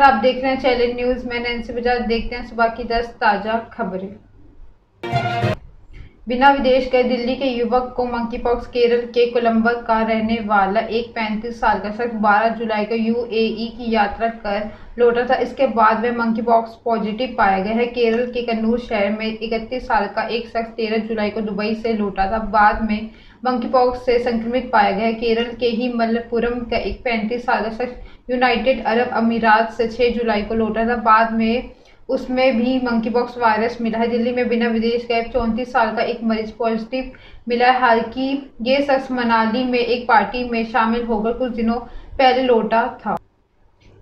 नमस्कार, आप देख रहे हैं चैलेंज न्यूज। मैं नैन्सी बजाज। देखते हैं सुबह की 10 ताजा खबरें। बिना विदेश गए दिल्ली के युवक को मंकी पॉक्स। केरल के कोलंबो का रहने वाला एक 35 साल का शख्स 12 जुलाई को यूएई की यात्रा कर लौटा था। इसके बाद वह मंकी पॉक्स पॉजिटिव पाया गया है। केरल के कन्नूर शहर में 31 साल का एक शख्स 13 जुलाई को दुबई से लौटा था, बाद में मंकी पॉक्स से संक्रमित पाया गया है। केरल के ही मलप्पुरम का एक 35 साल का शख्स यूनाइटेड अरब अमीरात से 6 जुलाई को लौटा था, बाद में उसमें भी मंकी पॉक्स वायरस मिला है। दिल्ली में बिना विदेश गए 34 साल का एक मरीज पॉजिटिव मिला है। हालांकि ये शख्स मनाली में एक पार्टी में शामिल होकर कुछ दिनों पहले लौटा था।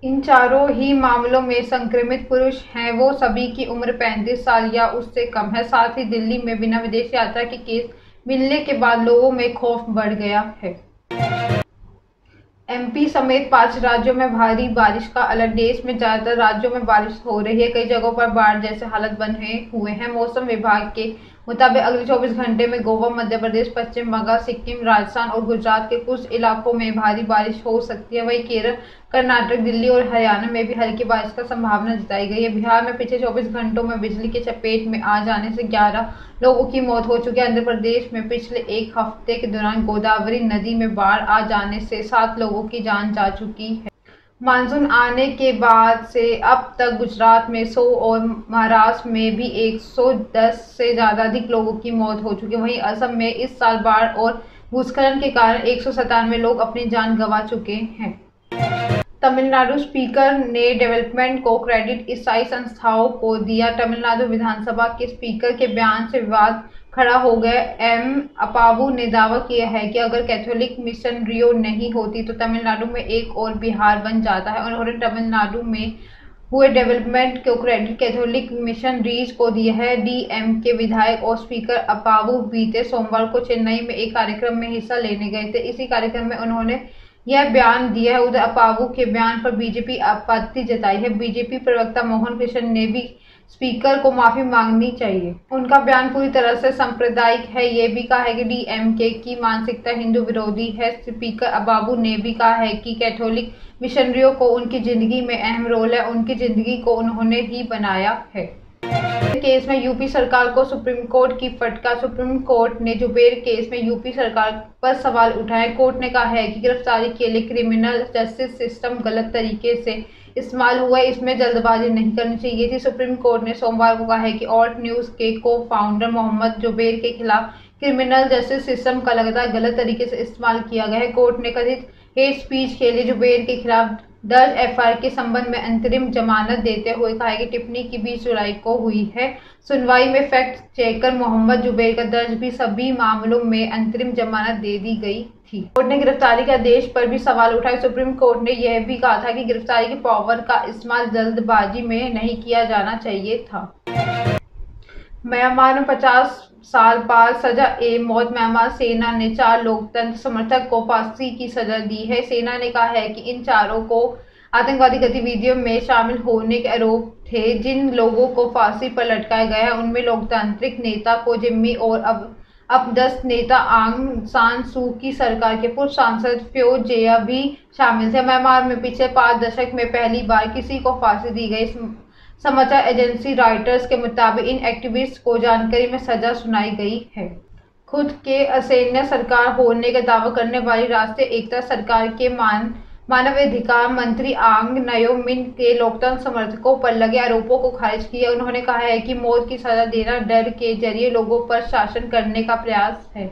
इन चारों ही मामलों में संक्रमित पुरुष हैं। वो सभी की उम्र 35 साल या उससे कम है। साथ ही दिल्ली में बिना विदेश यात्रा के केस मिलने के बाद लोगों में खौफ बढ़ गया है। एमपी समेत 5 राज्यों में भारी बारिश का अलर्ट। देश में ज्यादातर राज्यों में बारिश हो रही है। कई जगहों पर बाढ़ जैसे हालात बने हुए हैं। मौसम विभाग के मुताबिक अगले 24 घंटे में गोवा, मध्य प्रदेश, पश्चिम बंगाल, सिक्किम, राजस्थान और गुजरात के कुछ इलाकों में भारी बारिश हो सकती है। वहीं केरल, कर्नाटक, दिल्ली और हरियाणा में भी हल्की बारिश का संभावना जताई गई है। बिहार में पिछले 24 घंटों में बिजली के चपेट में आ जाने से 11 लोगों की मौत हो चुकी है। आंध्र प्रदेश में पिछले एक हफ्ते के दौरान गोदावरी नदी में बाढ़ आ जाने से 7 लोगों की जान जा चुकी है। मानसून आने के बाद से अब तक गुजरात में 100 और महाराष्ट्र में भी 110 से ज़्यादा अधिक लोगों की मौत हो चुकी है। वहीं असम में इस साल बाढ़ और भूस्खलन के कारण 197 लोग अपनी जान गंवा चुके हैं। तमिलनाडु स्पीकर ने डेवलपमेंट को क्रेडिट ईसाई संस्थाओं को दिया। तमिलनाडु विधानसभा के स्पीकर के बयान से विवाद खड़ा हो गया। एम अपावू ने दावा किया है कि अगर कैथोलिक मिशनरियों नहीं होती तो तमिलनाडु में एक और बिहार बन जाता है। उन्होंने तमिलनाडु में हुए डेवलपमेंट को क्रेडिट कैथोलिक मिशनरीज को दिया है। डीएमके विधायक और स्पीकर अपावू बीते सोमवार को चेन्नई में एक कार्यक्रम में हिस्सा लेने गए थे। इसी कार्यक्रम में उन्होंने यह बयान दिया है। उधर अपावू के बयान पर बीजेपी आपत्ति जताई है। बीजेपी प्रवक्ता मोहन कृष्ण ने भी स्पीकर को माफी मांगनी चाहिए। उनका बयान पूरी तरह से सांप्रदायिक है। ये भी कहा है कि डीएमके की मानसिकता हिंदू विरोधी है। स्पीकर अबाबू ने भी कहा है कि कैथोलिक मिशनरियों को उनकी जिंदगी में अहम रोल है। उनकी जिंदगी को उन्होंने ही बनाया है। केस में यूपी सरकार को सुप्रीम कोर्ट की फटकार। सुप्रीम कोर्ट ने जुबेर केस में यूपी सरकार पर सवाल उठाए। कोर्ट ने कहा है कि गिरफ्तारी के लिए क्रिमिनल जस्टिस सिस्टम गलत तरीके से इस्तेमाल हुआ है, इसमें जल्दबाजी नहीं करनी चाहिए थी। सुप्रीम कोर्ट ने सोमवार को कहा है कि ऑल्ट न्यूज के को फाउंडर मोहम्मद जुबेर के खिलाफ क्रिमिनल जस्टिस सिस्टम का लगातार गलत तरीके से इस्तेमाल किया गया है। कोर्ट ने कथित हेट स्पीच के लिए जुबेर के खिलाफ दर्ज एफआईआर के संबंध में अंतरिम जमानत देते हुए कहा है कि टिप्पणी की 20 जुलाई को हुई है। सुनवाई में फैक्ट चेकर मोहम्मद जुबेर का दर्ज भी सभी मामलों में अंतरिम जमानत दे दी गई थी। कोर्ट ने गिरफ्तारी के आदेश पर भी सवाल उठाए। सुप्रीम कोर्ट ने यह भी कहा था कि गिरफ्तारी के पावर का इस्तेमाल जल्दबाजी में नहीं किया जाना चाहिए था। म्यांमार में 50 साल बाद सजा ए मौत। म्यांमार सेना ने 4 लोकतंत्र समर्थक को फांसी की सजा दी है। सेना ने कहा है कि इन चारों को आतंकवादी गतिविधियों में शामिल होने के आरोप थे। जिन लोगों को फांसी पर लटकाया गया है उनमें लोकतांत्रिक नेता को जिम्मी और अब 10 नेता आंग सान सू की सरकार के पूर्व सांसद फ्यो जेया भी शामिल थे। म्यांमार में पिछले 5 दशक में पहली बार किसी को फांसी दी गई। समाचार एजेंसी रॉयटर्स के मुताबिक इन एक्टिविस्ट को जानकारी में सजा सुनाई गई है। खुद के असैन्य सरकार होने का दावा करने वाली राष्ट्रीय एकता सरकार के मानवाधिकार मंत्री आंग नयो मिन के लोकतंत्र समर्थकों पर लगे आरोपों को खारिज किया। उन्होंने कहा है कि मौत की सजा देना डर के जरिए लोगों पर शासन करने का प्रयास है।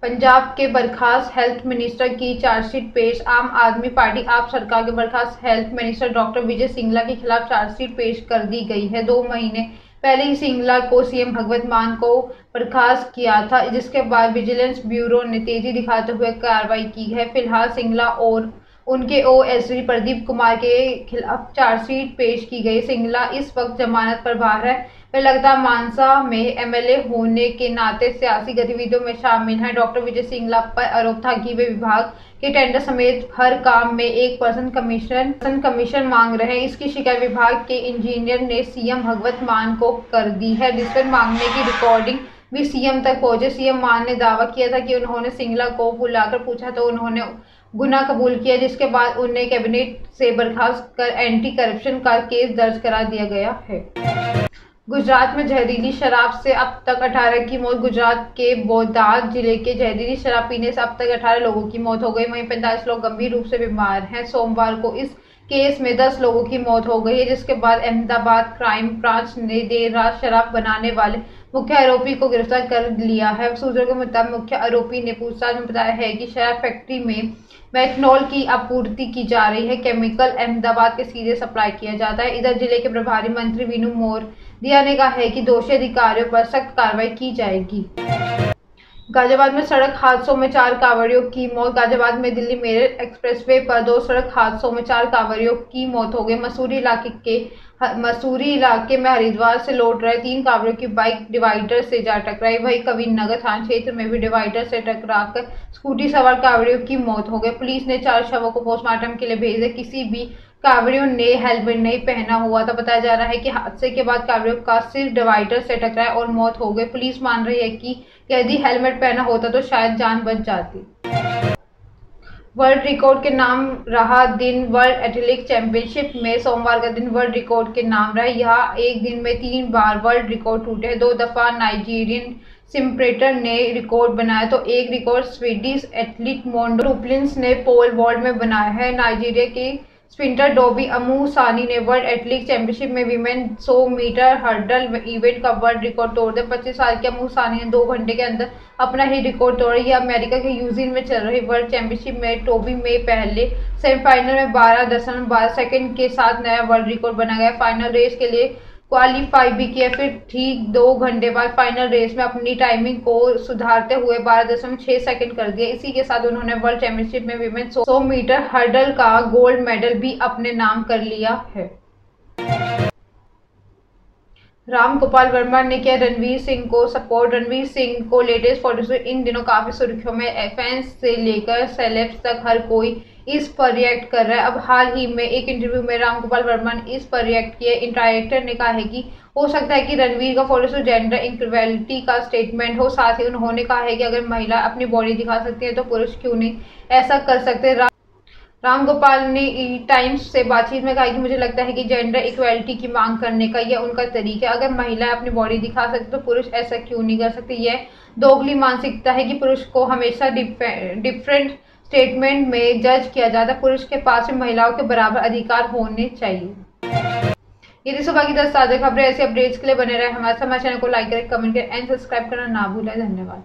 पंजाब के बर्खास्त हेल्थ मिनिस्टर की चार्जशीट पेश। आम आदमी पार्टी आप सरकार के बर्खास्त हेल्थ मिनिस्टर डॉक्टर विजय सिंगला के खिलाफ चार्जशीट पेश कर दी गई है। 2 महीने पहले ही सिंगला को सीएम भगवंत मान को बर्खास्त किया था, जिसके बाद विजिलेंस ब्यूरो ने तेजी दिखाते हुए कार्रवाई की है। फिलहाल सिंगला और उनके ओएसडी प्रदीप कुमार के खिलाफ चार्जशीट पेश की गई। सिंगला इस वक्त जमानत पर बाहर है। वे लगातार मानसा में एमएलए होने के नाते सियासी गतिविधियों में शामिल हैं। डॉक्टर विजय सिंगला पर आरोप था कि वे विभाग के टेंडर समेत हर काम में 1% कमीशन मांग रहे हैं। इसकी शिकायत विभाग के इंजीनियर ने सीएम भगवंत मान को कर दी है। रिश्वत मांगने की रिकॉर्डिंग भी सीएम तक पहुंचे। सीएम मान ने दावा किया था कि उन्होंने सिंगला को बुलाकर पूछा तो उन्होंने गुनाह कबूल किया, जिसके बाद उन्हें कैबिनेट से बर्खास्त कर एंटी करप्शन का केस दर्ज करा दिया गया है। गुजरात में जहरीली शराब से अब तक 18 की मौत। गुजरात के बोटाद जिले के जहरीली शराब पीने से अब तक 18 लोगों की मौत हो गई, वहीं 45 लोग गंभीर रूप से बीमार हैं। सोमवार को इस केस में 10 लोगों की मौत हो गई है, जिसके बाद अहमदाबाद क्राइम ब्रांच ने देर रात शराब बनाने वाले मुख्य आरोपी को गिरफ्तार कर लिया है। सूत्रों के मुताबिक मुख्य आरोपी ने पूछताछ में बताया है कि शराब फैक्ट्री में मेथनॉल की आपूर्ति की जा रही है। केमिकल अहमदाबाद के सीधे सप्लाई किया जाता है। इधर जिले के प्रभारी मंत्री वीनू मोरदिया ने कहा है कि दोषी अधिकारियों पर सख्त कार्रवाई की जाएगी। गाजियाबाद में सड़क हादसों में 4 कांवड़ियों की मौत। गाजियाबाद में दिल्ली मेरठ एक्सप्रेसवे पर 2 सड़क हादसों में 4 कांवड़ियों की मौत हो गई। मसूरी इलाके में हरिद्वार से लौट रहे 3 कांवड़ियों की बाइक डिवाइडर से जा टकराई। वहीं कबीरनगर थाना क्षेत्र में भी डिवाइडर से टकराकर स्कूटी सवार कांवड़ियों की मौत हो गई। पुलिस ने 4 शवों को पोस्टमार्टम के लिए भेज दिया। किसी भी कांवड़ियों ने हेलमेट नहीं पहना हुआ था। बताया जा रहा है कि हादसे के बाद कांवड़ियों का सिर डिवाइडर से टकराया और मौत हो गई। पुलिस मान रही है कि यदि हेलमेट पहना होता तो शायद जान बच जाती। वर्ल्ड रिकॉर्ड के नाम रहा दिन। वर्ल्ड एथलेटिक्स चैंपियनशिप में सोमवार का दिन वर्ल्ड रिकॉर्ड के नाम रहा। यहाँ एक दिन में 3 बार वर्ल्ड रिकॉर्ड टूटे। 2 दफा नाइजीरियन स्प्रिंटर ने रिकॉर्ड बनाया तो एक रिकॉर्ड स्वीडिश एथलीट मोंडो टुप्लिंस ने पोल वॉल्ट में बनाया है। नाइजीरिया के स्प्रिंटर डोबी अमुसानी ने वर्ल्ड एथलेटिक्स चैंपियनशिप में वीमेन 100 मीटर हर्डल इवेंट का वर्ल्ड रिकॉर्ड तोड़ दिया। 25 साल के अमुसानी ने 2 घंटे के अंदर अपना ही रिकॉर्ड तोड़ा। यह अमेरिका के यूजिन में चल रही वर्ल्ड चैंपियनशिप में टोबी में पहले सेमीफाइनल में 12.12 सेकंड के साथ नया वर्ल्ड रिकॉर्ड बना गया। फाइनल रेस के लिए क्वालिफाई भी किया, फिर ठीक 2 घंटे बाद फाइनल रेस में अपनी टाइमिंग को सुधारते हुए 12.6 सेकंड कर दिया। इसी के साथ उन्होंने वर्ल्ड चैंपियनशिप में विमेन 100 मीटर हर्डल का गोल्ड मेडल भी अपने नाम कर लिया है। राम गोपाल वर्मा ने किया रणवीर सिंह को सपोर्ट। रणवीर सिंह को लेटेस्ट फोटोशूट इन दिनों काफी सुर्खियों में। फैंस से लेकर सेलेब्स तक हर कोई इस पर रिएक्ट कर रहा है। अब हाल ही में एक इंटरव्यू में राम गोपाल वर्मा ने इस पर रिएक्ट किया। डायरेक्टर ने कहा है कि हो सकता है कि रणवीर का फोटोशूट जेंडर इक्वलिटी का स्टेटमेंट हो। साथ ही उन्होंने कहा है कि अगर महिला अपनी बॉडी दिखा सकती है तो पुरुष क्यों नहीं ऐसा कर सकते। राम गोपाल ने ई टाइम्स से बातचीत में कहा कि मुझे लगता है कि जेंडर इक्वलिटी की मांग करने का यह उनका तरीका है। अगर महिलाएं अपनी बॉडी दिखा सकते तो पुरुष ऐसा क्यों नहीं कर सकते। यह दोगली मानसिकता है कि पुरुष को हमेशा डिफरेंट स्टेटमेंट में जज किया जाता है। पुरुष के पास भी महिलाओं के बराबर अधिकार होने चाहिए। यदि सुबह की 10 ताज़ा खबरें ऐसे अपडेट्स के लिए बने रहे हमारे चैनल को लाइक करें, कमेंट करें एंड सब्सक्राइब करना ना भूलें। धन्यवाद।